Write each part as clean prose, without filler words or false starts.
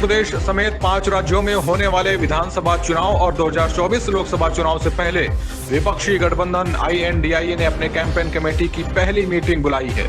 प्रदेश समेत 5 राज्यों में होने वाले विधानसभा चुनाव और 2024 लोकसभा चुनाव से पहले विपक्षी गठबंधन INDIA ने अपने कैंपेन कमेटी की पहली मीटिंग बुलाई है।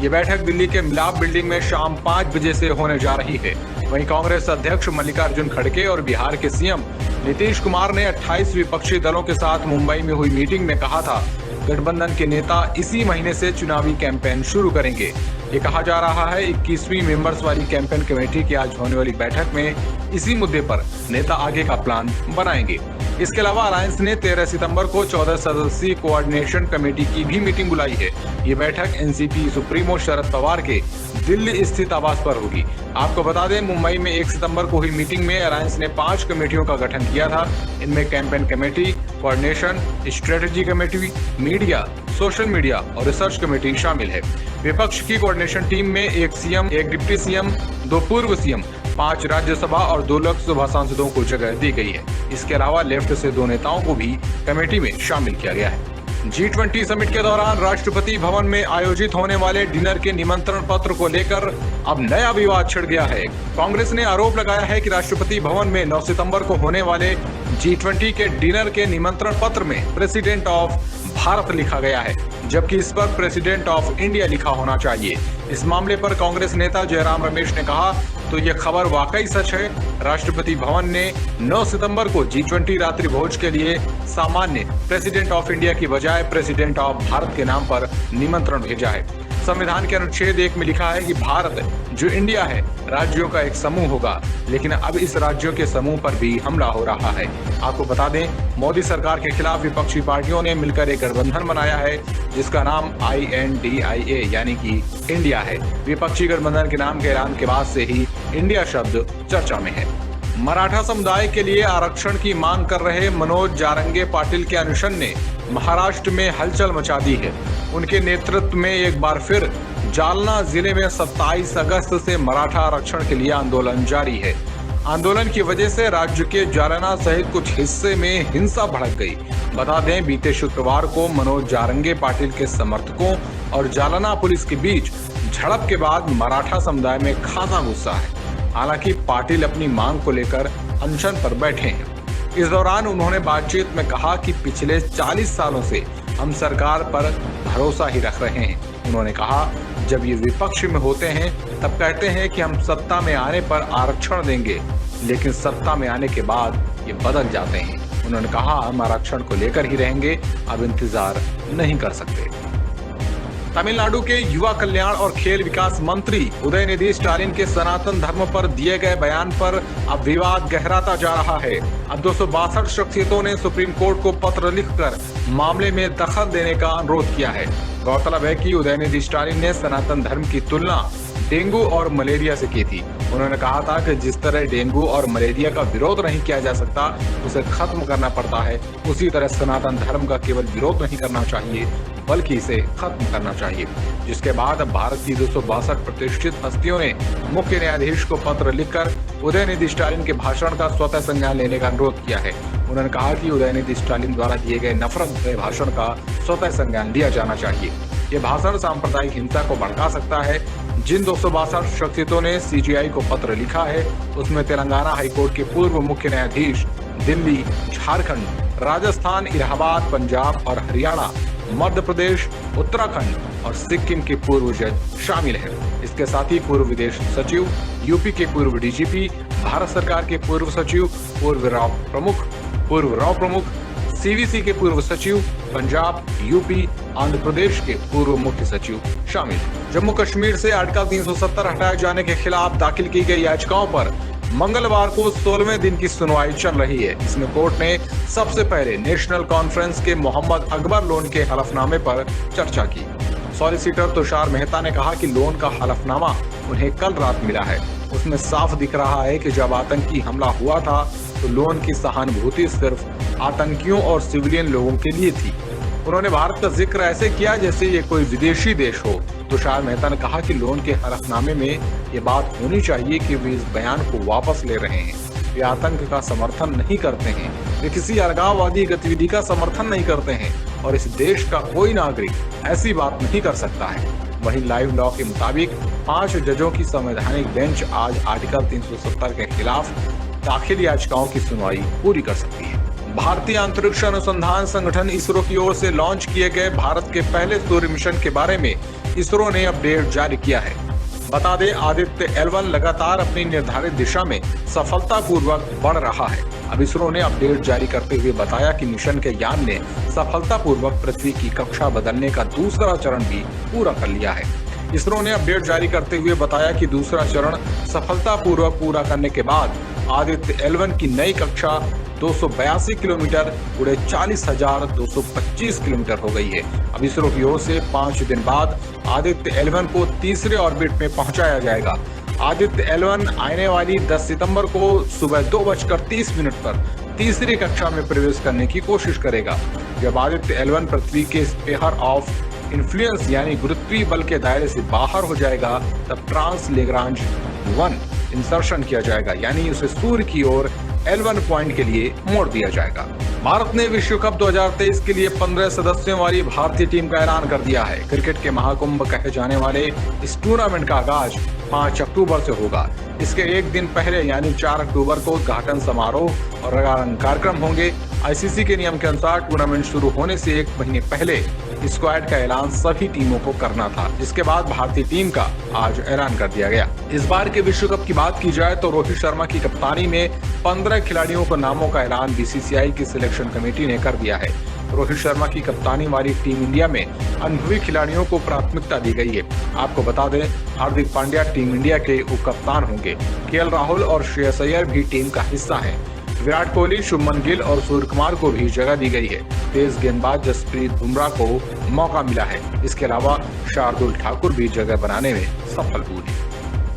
ये बैठक दिल्ली के मिलाप बिल्डिंग में शाम 5 बजे से होने जा रही है। वहीं कांग्रेस अध्यक्ष मल्लिकार्जुन खड़गे और बिहार के सीएम नीतीश कुमार ने 28 विपक्षी दलों के साथ मुंबई में हुई मीटिंग में कहा था, गठबंधन के नेता इसी महीने से चुनावी कैंपेन शुरू करेंगे। ये कहा जा रहा है 21वीं मेंबर्स वाली कैंपेन कमेटी की आज होने वाली बैठक में इसी मुद्दे पर नेता आगे का प्लान बनाएंगे। इसके अलावा अलायंस ने 13 सितंबर को 14 सदस्यीय कोऑर्डिनेशन कमेटी की भी मीटिंग बुलाई है। ये बैठक एनसीपी सुप्रीमो शरद पवार के दिल्ली स्थित आवास पर होगी। आपको बता दें, मुंबई में 1 सितंबर को हुई मीटिंग में अलायंस ने 5 कमेटियों का गठन किया था। इनमें campaign committee, coordination, strategy committee, media, social media और रिसर्च कमेटी शामिल है। विपक्ष की कोऑर्डिनेशन टीम में 1 सीएम, 1 डिप्टी सीएम, 2 पूर्व सीएम, 5 राज्यसभा और 2 लोकसभा सांसदों को जगह दी गई है। इसके अलावा लेफ्ट से 2 नेताओं को भी कमेटी में शामिल किया गया है। G20 समिट के दौरान राष्ट्रपति भवन में आयोजित होने वाले डिनर के निमंत्रण पत्र को लेकर अब नया विवाद छिड़ गया है। कांग्रेस ने आरोप लगाया है कि राष्ट्रपति भवन में 9 सितंबर को होने वाले G20 के डिनर के निमंत्रण पत्र में प्रेसिडेंट ऑफ भारत लिखा गया है, जबकि इस पर प्रेसिडेंट ऑफ इंडिया लिखा होना चाहिए। इस मामले पर कांग्रेस नेता जयराम रमेश ने कहा, तो ये खबर वाकई सच है। राष्ट्रपति भवन ने 9 सितंबर को G20 रात्रि भोज के लिए सामान्य प्रेसिडेंट ऑफ इंडिया की बजाय प्रेसिडेंट ऑफ भारत के नाम पर निमंत्रण भेजा है। संविधान के अनुच्छेद 1 में लिखा है कि भारत जो इंडिया है राज्यों का एक समूह होगा, लेकिन अब इस राज्यों के समूह पर भी हमला हो रहा है। आपको बता दें, मोदी सरकार के खिलाफ विपक्षी पार्टियों ने मिलकर एक गठबंधन बनाया है जिसका नाम INDIA यानी कि इंडिया है। विपक्षी गठबंधन के नाम के ऐलान के बाद से ही इंडिया शब्द चर्चा में है। मराठा समुदाय के लिए आरक्षण की मांग कर रहे मनोज जारंगे पाटिल के अनशन ने महाराष्ट्र में हलचल मचा दी है। उनके नेतृत्व में एक बार फिर जालना जिले में 27 अगस्त से मराठा आरक्षण के लिए आंदोलन जारी है। आंदोलन की वजह से राज्य के जालना सहित कुछ हिस्से में हिंसा भड़क गई। बता दें, बीते शुक्रवार को मनोज जारंगे पाटिल के समर्थकों और जालना पुलिस के बीच झड़प के बाद मराठा समुदाय में खासा गुस्सा है। हालांकि पाटिल अपनी मांग को लेकर अनशन पर बैठे हैं। इस दौरान उन्होंने बातचीत में कहा कि पिछले 40 सालों से हम सरकार पर भरोसा ही रख रहे हैं। उन्होंने कहा, जब ये विपक्ष में होते हैं तब कहते हैं कि हम सत्ता में आने पर आरक्षण देंगे, लेकिन सत्ता में आने के बाद ये बदल जाते हैं। उन्होंने कहा, हम आरक्षण को लेकर ही रहेंगे, अब इंतजार नहीं कर सकते। तमिलनाडु के युवा कल्याण और खेल विकास मंत्री उदयनिधि स्टालिन के सनातन धर्म पर दिए गए बयान पर अब विवाद गहराता जा रहा है। अब 262 शख्सियतों ने सुप्रीम कोर्ट को पत्र लिखकर मामले में दखल देने का अनुरोध किया है। गौरतलब है कि उदयनिधि स्टालिन ने सनातन धर्म की तुलना डेंगू और मलेरिया से की थी। उन्होंने कहा था कि जिस तरह डेंगू और मलेरिया का विरोध नहीं किया जा सकता, उसे खत्म करना पड़ता है, उसी तरह सनातन धर्म का केवल विरोध नहीं करना चाहिए बल्कि इसे खत्म करना चाहिए। जिसके बाद अब भारत की 262 प्रतिष्ठित हस्तियों ने मुख्य न्यायाधीश को पत्र लिखकर उदयनिधि स्टालिन के भाषण का स्वतः संज्ञान लेने का अनुरोध किया है। उन्होंने कहा कि उदयनिधि स्टालिन द्वारा दिए गए नफरत भरे भाषण का स्वतः संज्ञान लिया जाना चाहिए। ये भाषण सांप्रदायिक हिंसा को भड़का सकता है। जिन 262 शख्सियतों ने CGI को पत्र लिखा है, उसमें तेलंगाना हाईकोर्ट के पूर्व मुख्य न्यायाधीश, दिल्ली, झारखंड, राजस्थान, इलाहाबाद, पंजाब और हरियाणा, मध्य प्रदेश, उत्तराखंड और सिक्किम के पूर्व जज शामिल हैं। इसके साथ ही पूर्व विदेश सचिव, यूपी के पूर्व DGP, भारत सरकार के पूर्व सचिव, पूर्व राव प्रमुख, CVC के पूर्व सचिव, पंजाब, यूपी, आंध्र प्रदेश के पूर्व मुख्य सचिव शामिल। जम्मू कश्मीर से आर्टिकल 370 हटाए जाने के खिलाफ दाखिल की गई याचिकाओं पर मंगलवार को 16वें दिन की सुनवाई चल रही है। इसमें कोर्ट ने सबसे पहले नेशनल कॉन्फ्रेंस के मोहम्मद अकबर लोन के हलफनामे पर चर्चा की। सॉलिसिटर तुषार मेहता ने कहा कि लोन का हलफनामा उन्हें कल रात मिला है। उसमें साफ दिख रहा है कि जब आतंकी हमला हुआ था तो लोन की सहानुभूति सिर्फ आतंकियों और सिविलियन लोगों के लिए थी। उन्होंने भारत का जिक्र ऐसे किया जैसे ये कोई विदेशी देश हो। तुषार मेहता ने कहा कि लोन के हलफनामे में ये बात होनी चाहिए कि वे इस बयान को वापस ले रहे हैं। वे आतंक का समर्थन नहीं करते हैं, वे किसी अलगाववादी गतिविधि का समर्थन नहीं करते हैं और इस देश का कोई नागरिक ऐसी बात नहीं कर सकता है। वहीं लाइव लॉ के मुताबिक 5 जजों की संवैधानिक बेंच आज आर्टिकल 370 के खिलाफ दाखिल याचिकाओं की सुनवाई पूरी कर सकती है। भारतीय अंतरिक्ष अनुसंधान संगठन इसरो की ओर से लॉन्च किए गए भारत के पहले सूर्य मिशन के बारे में इसरो ने अपडेट जारी किया है। बता दें, आदित्य L1 लगातार अपनी निर्धारित दिशा में सफलतापूर्वक बढ़ रहा है। अब इसरो ने अपडेट जारी करते हुए बताया कि मिशन के यान ने सफलतापूर्वक पृथ्वी की कक्षा बदलने का दूसरा चरण भी पूरा कर लिया है। इसरो ने अपडेट जारी करते हुए बताया कि दूसरा चरण सफलतापूर्वक पूरा करने के बाद आदित्य L1 की नई कक्षा 282 किलोमीटर उड़े 40,225 किलोमीटर हो गई है। अब इसरो की ओर से 5 दिन बाद आदित्य L1 को तीसरे ऑर्बिट में पहुंचाया जाएगा। आदित्य L1 आने वाली 10 सितंबर को सुबह 2:30 पर तीसरी कक्षा में प्रवेश करने की कोशिश करेगा। जब आदित्य L1 पृथ्वी के स्फीयर ऑफ इन्फ्लुएंस यानी गुरुत्वीय बल के दायरे से बाहर हो जाएगा, तब ट्रांस लेग्रांज 1 इंसर्शन किया जाएगा, यानी उसे सूर्य की ओर L1 पॉइंट के लिए मोड़ दिया जाएगा। भारत ने विश्व कप 2023 के लिए 15 सदस्यों वाली भारतीय टीम का ऐलान कर दिया है। क्रिकेट के महाकुंभ कहे जाने वाले इस टूर्नामेंट का आगाज 5 अक्टूबर से होगा। इसके एक दिन पहले यानी 4 अक्टूबर को उद्घाटन समारोह और रंगारंग कार्यक्रम होंगे। आईसीसी के नियम के अनुसार टूर्नामेंट शुरू होने से 1 महीने पहले स्क्वाड का ऐलान सभी टीमों को करना था, जिसके बाद भारतीय टीम का आज ऐलान कर दिया गया। इस बार के विश्व कप की बात की जाए तो रोहित शर्मा की कप्तानी में 15 खिलाड़ियों को नामों का ऐलान बीसीसीआई की सिलेक्शन कमेटी ने कर दिया है। रोहित शर्मा की कप्तानी वाली टीम इंडिया में अनुभवी खिलाड़ियों को प्राथमिकता दी गई है। आपको बता दें, हार्दिक पांड्या टीम इंडिया के उप कप्तान होंगे। केएल राहुल और श्रेयस अय्यर भी टीम का हिस्सा है। विराट कोहली, शुभमन गिल और सूर्य कुमार को भी जगह दी गई है। तेज गेंदबाज जसप्रीत बुमराह को मौका मिला है। इसके अलावा शार्दुल ठाकुर भी जगह बनाने में सफल हुए।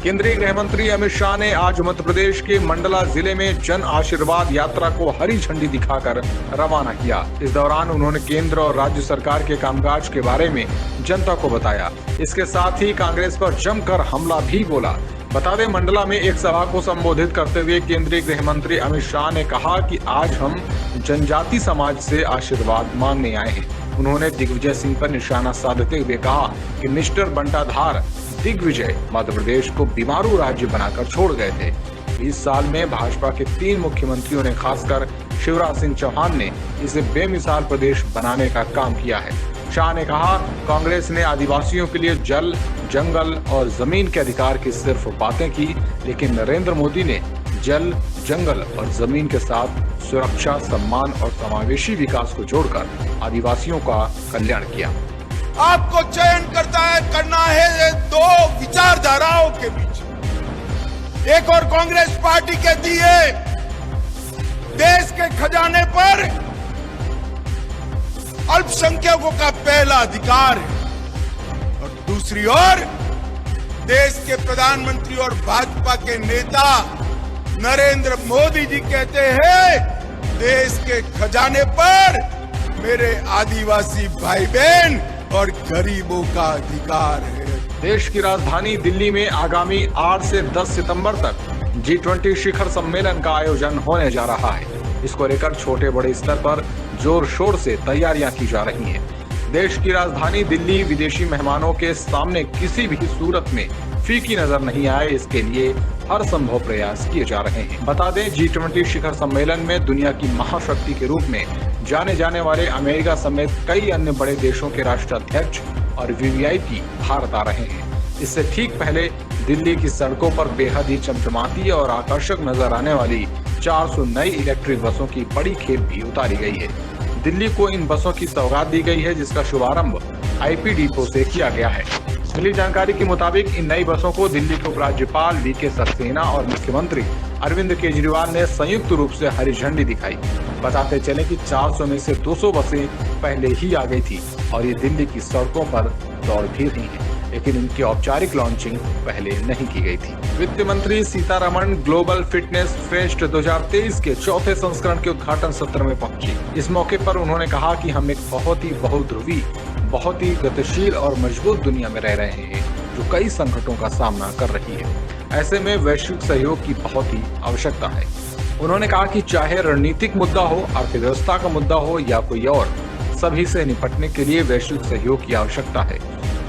केंद्रीय गृह मंत्री अमित शाह ने आज मध्य प्रदेश के मंडला जिले में जन आशीर्वाद यात्रा को हरी झंडी दिखाकर रवाना किया। इस दौरान उन्होंने केंद्र और राज्य सरकार के कामकाज के बारे में जनता को बताया। इसके साथ ही कांग्रेस पर जमकर हमला भी बोला। बता दें, मंडला में एक सभा को संबोधित करते हुए केंद्रीय गृह मंत्री अमित शाह ने कहा कि आज हम जनजाति समाज से आशीर्वाद मांगने आए हैं। उन्होंने दिग्विजय सिंह पर निशाना साधते हुए कहा कि मिस्टर बंटाधार दिग्विजय मध्य प्रदेश को बीमारू राज्य बनाकर छोड़ गए थे। 20 साल में भाजपा के 3 मुख्यमंत्रियों ने, खासकर शिवराज सिंह चौहान ने इसे बेमिसाल प्रदेश बनाने का काम किया है। शाह ने कहा, कांग्रेस ने आदिवासियों के लिए जल, जंगल और जमीन के अधिकार की सिर्फ बातें की, लेकिन नरेंद्र मोदी ने जल, जंगल और जमीन के साथ सुरक्षा, सम्मान और समावेशी विकास को जोड़कर आदिवासियों का कल्याण किया। आपको चयन करना है 2 विचारधाराओं के बीच। एक और कांग्रेस पार्टी के दिए देश के खजाने पर अल्पसंख्यकों का पहला अधिकार है, और दूसरी ओर देश के प्रधानमंत्री और भाजपा के नेता नरेंद्र मोदी जी कहते हैं देश के खजाने पर मेरे आदिवासी भाई बहन और गरीबों का अधिकार है। देश की राजधानी दिल्ली में आगामी 8 से 10 सितंबर तक G20 शिखर सम्मेलन का आयोजन होने जा रहा है। इसको लेकर छोटे बड़े स्तर पर जोर शोर से तैयारियां की जा रही हैं। देश की राजधानी दिल्ली विदेशी मेहमानों के सामने किसी भी सूरत में फीकी नजर नहीं आए, इसके लिए हर संभव प्रयास किए जा रहे हैं। बता दें, G20 शिखर सम्मेलन में दुनिया की महाशक्ति के रूप में जाने जाने वाले अमेरिका समेत कई अन्य बड़े देशों के राष्ट्राध्यक्ष और वीवीआईपी भारत आ रहे हैं। इससे ठीक पहले दिल्ली की सड़कों पर बेहद ही चमचमाती और आकर्षक नजर आने वाली 400 नई इलेक्ट्रिक बसों की बड़ी खेप भी उतारी गई है। दिल्ली को इन बसों की सौगात दी गई है, जिसका शुभारंभ आईपी डिपो से किया गया है। मिली जानकारी के मुताबिक इन नई बसों को दिल्ली के उपराज्यपाल वीके सक्सेना और मुख्यमंत्री अरविंद केजरीवाल ने संयुक्त रूप से हरी झंडी दिखाई। बताते चले कि 400 में से 200 बसें पहले ही आ गई थी और ये दिल्ली की सड़कों पर दौड़ भी रही हैं, लेकिन इनकी औपचारिक लॉन्चिंग पहले नहीं की गई थी। वित्त मंत्री सीतारमण ग्लोबल फिटनेस फेस्ट 2023 के चौथे संस्करण के उद्घाटन सत्र में पहुंची। इस मौके पर उन्होंने कहा कि हम एक बहुत ही बहुध्रुवी, बहुत ही गतिशील और मजबूत दुनिया में रह रहे हैं, जो कई संकटों का सामना कर रही है। ऐसे में वैश्विक सहयोग की बहुत ही आवश्यकता है। उन्होंने कहा कि चाहे रणनीतिक मुद्दा हो, अर्थव्यवस्था का मुद्दा हो या कोई और, सभी से निपटने के लिए वैश्विक सहयोग की आवश्यकता है।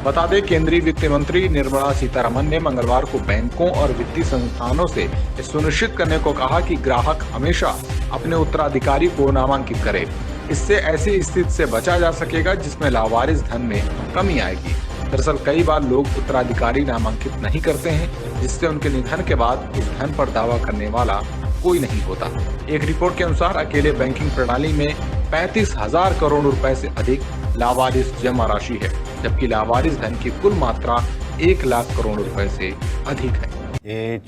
बता दें, केंद्रीय वित्त मंत्री निर्मला सीतारमण ने मंगलवार को बैंकों और वित्तीय संस्थानों से यह सुनिश्चित करने को कहा कि ग्राहक हमेशा अपने उत्तराधिकारी को नामांकित करे। इससे ऐसी स्थिति से बचा जा सकेगा जिसमें लावारिस धन में कमी आएगी। दरअसल कई बार लोग उत्तराधिकारी नामांकित नहीं करते हैं, जिससे उनके निधन के बाद उस धन पर दावा करने वाला कोई नहीं होता। एक रिपोर्ट के अनुसार अकेले बैंकिंग प्रणाली में 35,000 करोड़ रुपए से अधिक लावारिस जमा राशि है, जबकि लावारिस धन की कुल मात्रा 1 लाख करोड़ रुपए से अधिक है।